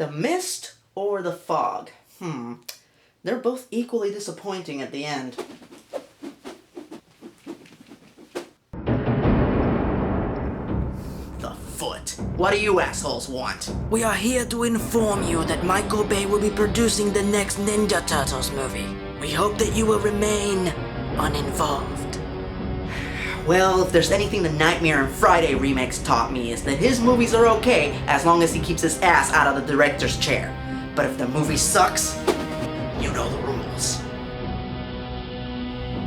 The Mist or The Fog? They're both equally disappointing at the end. The Foot. What do you assholes want? We are here to inform you that Michael Bay will be producing the next Ninja Turtles movie. We hope that you will remain uninvolved. Well, if there's anything the Nightmare on Friday remakes taught me is that his movies are okay as long as he keeps his ass out of the director's chair. But if the movie sucks, you know the rules.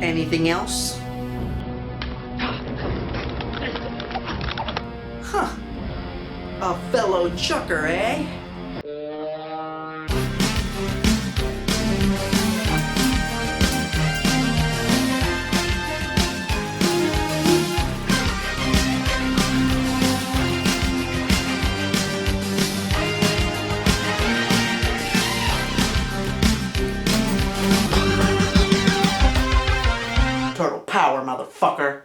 Anything else? Huh. A fellow chucker, eh? Turtle power, motherfucker.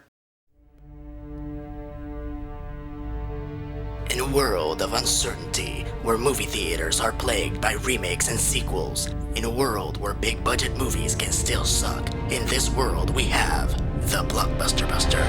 In a world of uncertainty, where movie theaters are plagued by remakes and sequels, in a world where big budget movies can still suck, in this world we have the Blockbuster Buster.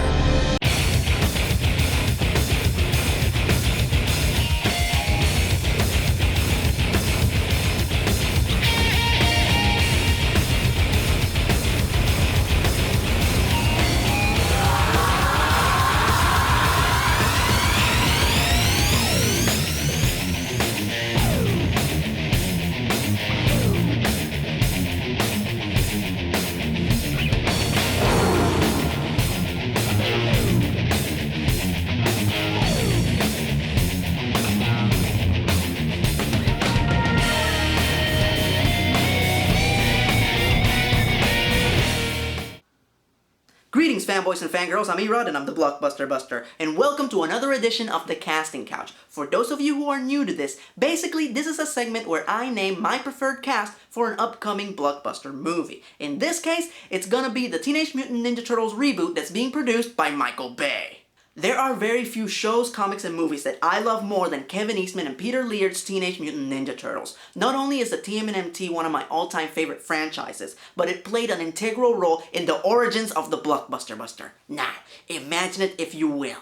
Greetings, fanboys and fangirls. I'm ERod and I'm the Blockbuster Buster, and welcome to another edition of the Casting Couch. For those of you who are new to this, basically this is a segment where I name my preferred cast for an upcoming blockbuster movie. In this case, it's gonna be the Teenage Mutant Ninja Turtles reboot that's being produced by Michael Bay. There are very few shows, comics, and movies that I love more than Kevin Eastman and Peter Laird's Teenage Mutant Ninja Turtles. Not only is the TMNT one of my all-time favorite franchises, but it played an integral role in the origins of the Blockbuster Buster. Now, imagine it if you will.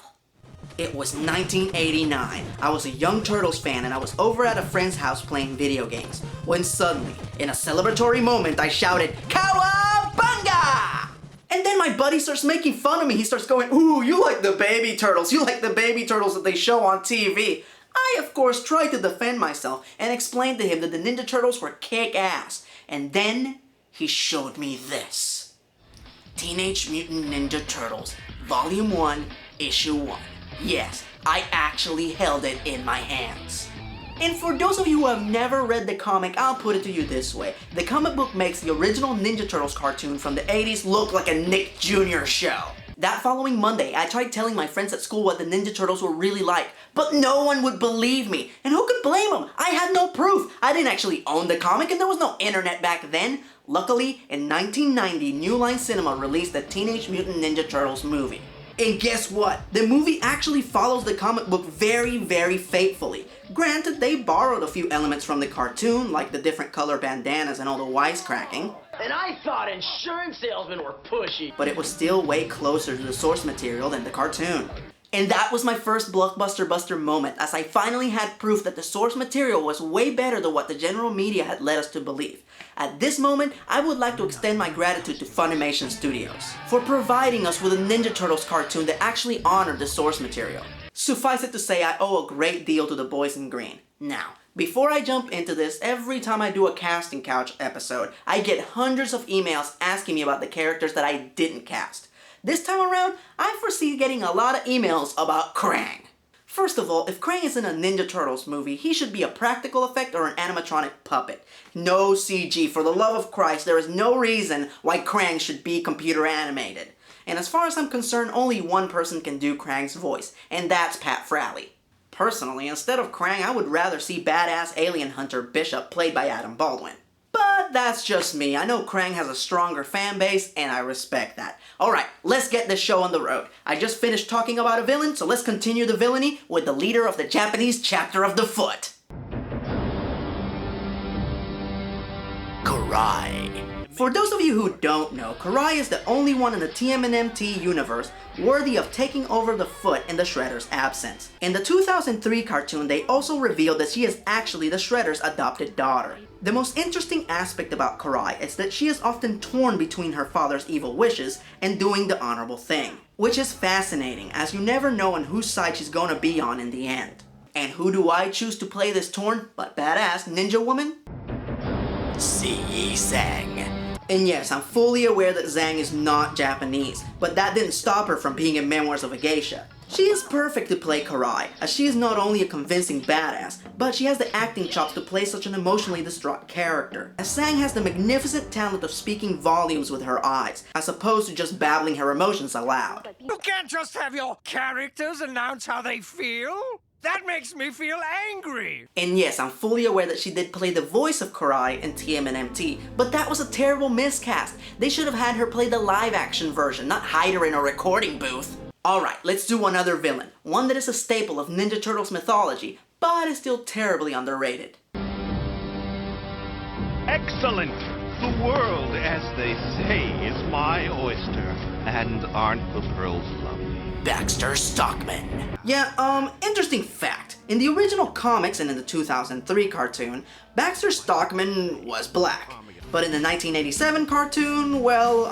It was 1989. I was a young Turtles fan and I was over at a friend's house playing video games, when suddenly, in a celebratory moment, I shouted, "Cowabunga!" And then my buddy starts making fun of me. He starts going, "Ooh, you like the baby turtles. You like the baby turtles that they show on TV. I, of course, tried to defend myself and explained to him that the Ninja Turtles were kick-ass. And then he showed me this. Teenage Mutant Ninja Turtles, Volume 1, Issue 1. Yes, I actually held it in my hands. And for those of you who have never read the comic, I'll put it to you this way. The comic book makes the original Ninja Turtles cartoon from the 80s look like a Nick Jr. show. That following Monday, I tried telling my friends at school what the Ninja Turtles were really like, but no one would believe me. And who could blame them? I had no proof. I didn't actually own the comic and there was no internet back then. Luckily, in 1990, New Line Cinema released the Teenage Mutant Ninja Turtles movie. And guess what? The movie actually follows the comic book very, very faithfully. Granted, they borrowed a few elements from the cartoon, like the different color bandanas and all the wisecracking. And I thought insurance salesmen were pushy. But it was still way closer to the source material than the cartoon. And that was my first Blockbuster Buster moment, as I finally had proof that the source material was way better than what the general media had led us to believe. At this moment, I would like to extend my gratitude to Funimation Studios for providing us with a Ninja Turtles cartoon that actually honored the source material. Suffice it to say, I owe a great deal to the boys in green. Now, before I jump into this, every time I do a Casting Couch episode, I get hundreds of emails asking me about the characters that I didn't cast. This time around, I foresee getting a lot of emails about Krang. First of all, if Krang is in a Ninja Turtles movie, he should be a practical effect or an animatronic puppet. No CG. For the love of Christ, there is no reason why Krang should be computer animated. And as far as I'm concerned, only one person can do Krang's voice, and that's Pat Fraley. Personally, instead of Krang, I would rather see badass alien hunter Bishop played by Adam Baldwin. But that's just me. I know Krang has a stronger fan base, and I respect that. Alright, let's get this show on the road. I just finished talking about a villain, so let's continue the villainy with the leader of the Japanese chapter of the Foot. Karai. For those of you who don't know, Karai is the only one in the TMNT universe worthy of taking over the foot in the Shredder's absence. In the 2003 cartoon, they also revealed that she is actually the Shredder's adopted daughter. The most interesting aspect about Karai is that she is often torn between her father's evil wishes and doing the honorable thing, which is fascinating as you never know on whose side she's gonna be on in the end. And who do I choose to play this torn but badass ninja woman? C.E. Zhang. And yes, I'm fully aware that Zhang is not Japanese, but that didn't stop her from being in Memoirs of a Geisha. She is perfect to play Karai, as she is not only a convincing badass, but she has the acting chops to play such an emotionally distraught character. As Zhang has the magnificent talent of speaking volumes with her eyes, as opposed to just babbling her emotions aloud. You can't just have your characters announce how they feel. That makes me feel angry! And yes, I'm fully aware that she did play the voice of Karai in TMNT, but that was a terrible miscast. They should have had her play the live-action version, not hide her in a recording booth. Alright, let's do another villain. One that is a staple of Ninja Turtles mythology, but is still terribly underrated. Excellent! The world, as they say, is my oyster. And aren't the pearls lovely? Baxter Stockman. Yeah, interesting fact. In the original comics and in the 2003 cartoon, Baxter Stockman was black. But in the 1987 cartoon, well,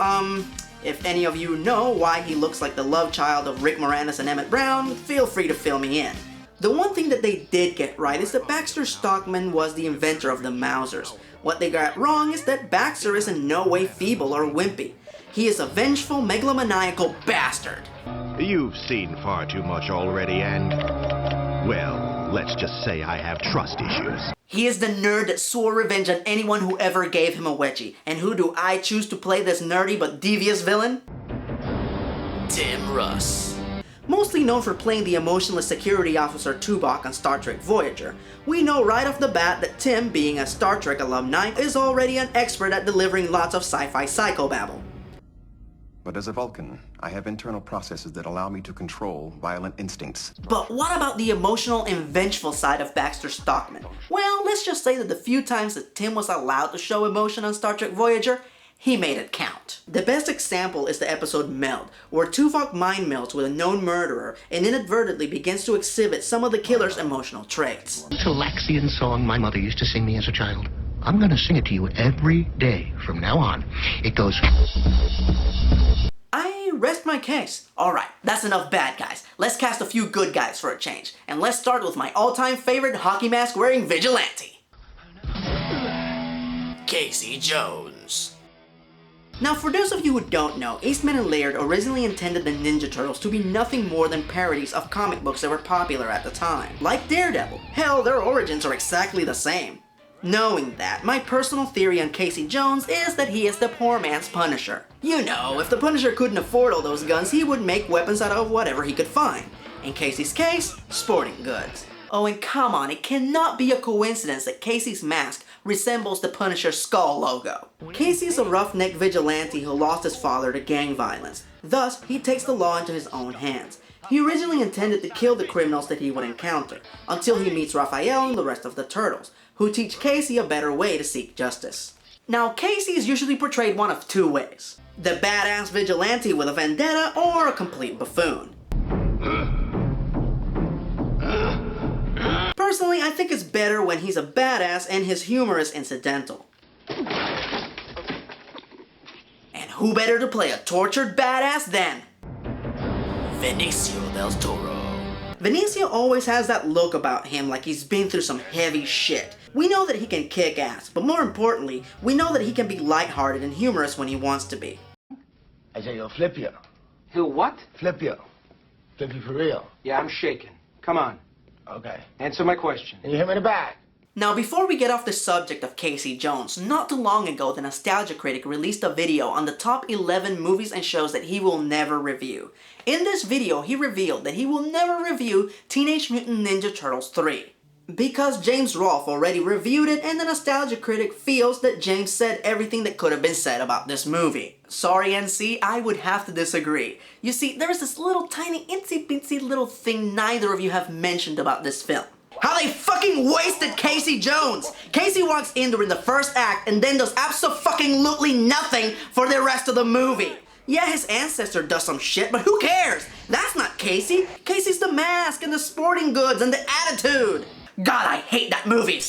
if any of you know why he looks like the love child of Rick Moranis and Emmett Brown, feel free to fill me in. The one thing that they did get right is that Baxter Stockman was the inventor of the Mousers. What they got wrong is that Baxter is in no way feeble or wimpy. He is a vengeful, megalomaniacal bastard. You've seen far too much already, and, well, let's just say I have trust issues. He is the nerd that swore revenge on anyone who ever gave him a wedgie. And who do I choose to play this nerdy but devious villain? Tim Russ. Mostly known for playing the emotionless security officer Tuvok on Star Trek Voyager, we know right off the bat that Tim, being a Star Trek alumni, is already an expert at delivering lots of sci-fi psychobabble. But as a Vulcan, I have internal processes that allow me to control violent instincts. But what about the emotional and vengeful side of Baxter Stockman? Well, let's just say that the few times that Tim was allowed to show emotion on Star Trek Voyager, he made it count. The best example is the episode Meld, where Tuvok mind melds with a known murderer and inadvertently begins to exhibit some of the killer's emotional traits. It's a Laxian song my mother used to sing me as a child. I'm gonna sing it to you every day from now on. It goes... I rest my case. Alright, that's enough bad guys. Let's cast a few good guys for a change. And let's start with my all-time favorite hockey mask wearing vigilante. Casey Jones. Now, for those of you who don't know, Eastman and Laird originally intended the Ninja Turtles to be nothing more than parodies of comic books that were popular at the time. Like Daredevil. Hell, their origins are exactly the same. Knowing that, my personal theory on Casey Jones is that he is the poor man's Punisher. You know, if the Punisher couldn't afford all those guns, he would make weapons out of whatever he could find. In Casey's case, sporting goods. Oh, and come on, it cannot be a coincidence that Casey's mask resembles the Punisher's skull logo. Casey is a roughneck vigilante who lost his father to gang violence. Thus, he takes the law into his own hands. He originally intended to kill the criminals that he would encounter, until he meets Raphael and the rest of the Turtles, who teach Casey a better way to seek justice. Now, Casey is usually portrayed one of two ways: the badass vigilante with a vendetta, or a complete buffoon. Personally, I think it's better when he's a badass and his humor is incidental. And who better to play a tortured badass than Benicio del Toro. Benicio always has that look about him like he's been through some heavy shit. We know that he can kick ass, but more importantly, we know that he can be lighthearted and humorous when he wants to be. I say, he'll flip you. He'll what? Flip you. Flip you for real. Yeah, I'm shaking. Come on. Okay. Answer my question. And you hit me in the back. Now, before we get off the subject of Casey Jones, not too long ago the Nostalgia Critic released a video on the top 11 movies and shows that he will never review. In this video, he revealed that he will never review Teenage Mutant Ninja Turtles 3. Because James Rolfe already reviewed it and the Nostalgia Critic feels that James said everything that could have been said about this movie. Sorry NC, I would have to disagree. You see, there is this little tiny itsy bitsy little thing neither of you have mentioned about this film. How they fucking wasted Casey Jones! Casey walks in during the first act and then does abso-fucking-lutely nothing for the rest of the movie. Yeah, his ancestor does some shit, but who cares? That's not Casey. Casey's the mask and the sporting goods and the attitude. God, I hate that movie.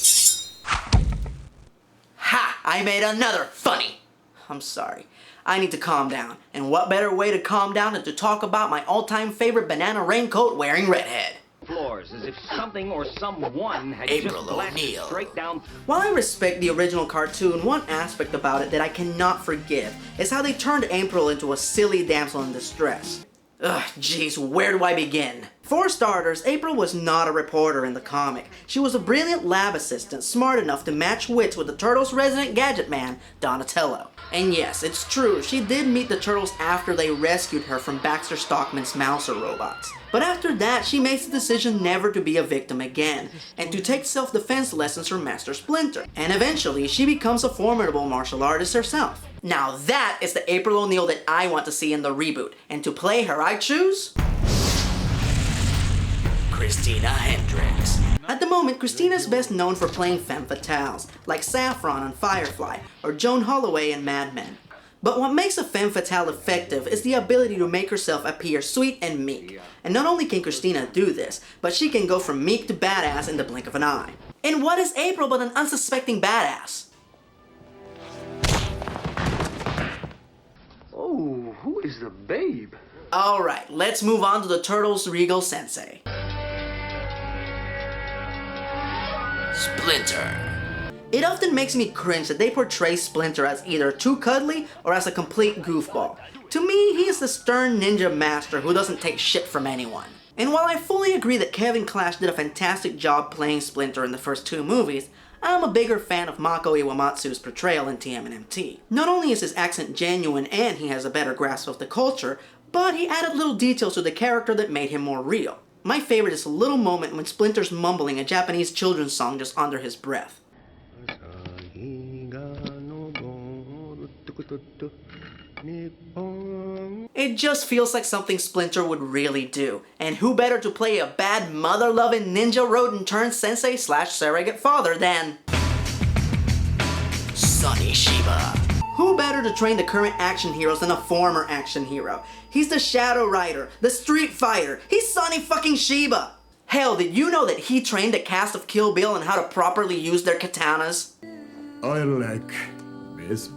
Ha! I made another funny. I'm sorry. I need to calm down. And what better way to calm down than to talk about my all-time favorite banana raincoat wearing redhead. Floors as if something or someone had April just blasted O'Neil. straight down. While I respect the original cartoon, one aspect about it that I cannot forgive is how they turned April into a silly damsel in distress. Ugh, jeez, where do I begin? For starters, April was not a reporter in the comic. She was a brilliant lab assistant, smart enough to match wits with the Turtles' resident gadget man, Donatello. And yes, it's true, she did meet the Turtles after they rescued her from Baxter Stockman's Mouser robots. But after that, she makes the decision never to be a victim again, and to take self-defense lessons from Master Splinter. And eventually, she becomes a formidable martial artist herself. Now that is the April O'Neil that I want to see in the reboot, and to play her I choose... Christina Hendricks. At the moment, Christina is best known for playing femme fatales, like Saffron on Firefly, or Joan Holloway in Mad Men. But what makes a femme fatale effective is the ability to make herself appear sweet and meek. And not only can Christina do this, but she can go from meek to badass in the blink of an eye. And what is April but an unsuspecting badass? Oh, who is the babe? Alright, let's move on to the Turtles' Regal Sensei. Splinter. It often makes me cringe that they portray Splinter as either too cuddly or as a complete goofball. To me, he is the stern ninja master who doesn't take shit from anyone. And while I fully agree that Kevin Clash did a fantastic job playing Splinter in the first two movies, I'm a bigger fan of Mako Iwamatsu's portrayal in TMNT. Not only is his accent genuine and he has a better grasp of the culture, but he added little details to the character that made him more real. My favorite is a little moment when Splinter's mumbling a Japanese children's song just under his breath. It just feels like something Splinter would really do. And who better to play a bad mother-loving ninja rodent turned sensei slash surrogate father than... Sonny Shiba. Who better to train the current action heroes than a former action hero? He's the Shadow Rider, the Street Fighter, he's Sonny fucking Shiba! Hell, did you know that he trained the cast of Kill Bill on how to properly use their katanas? I like this.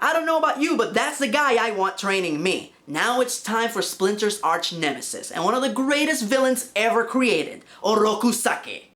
I don't know about you, but that's the guy I want training me. Now it's time for Splinter's arch nemesis and one of the greatest villains ever created, Oroku Sake.